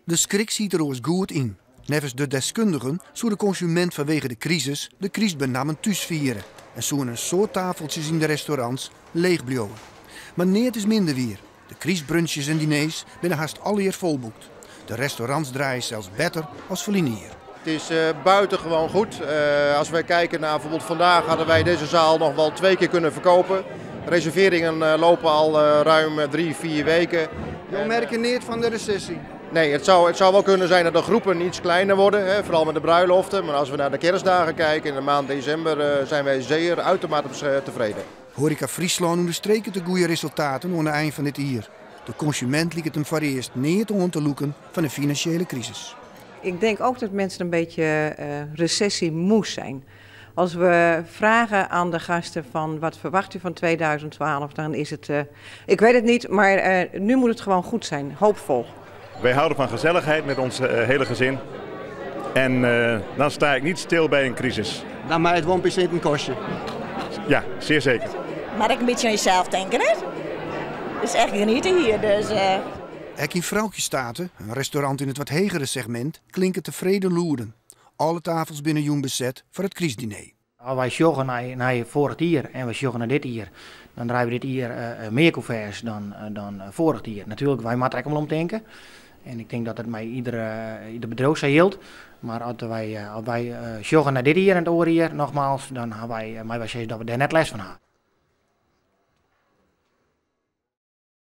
De schrik ziet er ons goed in. Nevens de deskundigen zou de consument vanwege de crisis de crisis thuis vieren. En zo'n een soort tafeltjes in de restaurants leeg blijven. Maar neert is minder weer. De criesbrunches en diners binnen haast alweer volboekt. De restaurants draaien zelfs beter als verleden jaar. Het is buitengewoon goed. Als wij kijken naar bijvoorbeeld vandaag hadden wij deze zaal nog wel 2 keer kunnen verkopen. Reserveringen lopen al ruim 3-4 weken. We merken niet van de recessie. Nee, het zou wel kunnen zijn dat de groepen iets kleiner worden, hè, vooral met de bruiloften. Maar als we naar de kerstdagen kijken, in de maand december zijn wij zeer uitermate tevreden. Horeca Friesland onderstreken de goede resultaten aan het eind van dit jaar. De consument liet het hem voor eerst niet om te loeken van de financiële crisis. Ik denk ook dat mensen een beetje recessiemoes zijn. Als we vragen aan de gasten van wat verwacht u van 2012, dan is het, ik weet het niet, maar nu moet het gewoon goed zijn, hoopvol. Wij houden van gezelligheid met ons hele gezin. En dan sta ik niet stil bij een crisis. Dan maar het woonpje zit een kostje. Ja, zeer zeker. Maar ik een beetje aan jezelf denken, hè? Het is echt genieten hier, dus... Ook in Vrouwtjestaten, een restaurant in het wat hegere segment, klinken tevreden loeren. Alle tafels binnen Joen bezet voor het kriesdiner. Als wij joggen naar vorig jaar en we joggen naar dit jaar, dan draaien we dit jaar meer couverts dan vorig jaar. Natuurlijk, wij moeten er wel om denken. En ik denk dat het mij ieder bedrijf hield. Maar als wij joggen naar dit jaar en het andere jaar, nogmaals, dan hebben wij zeggen dat we daar net les van hebben.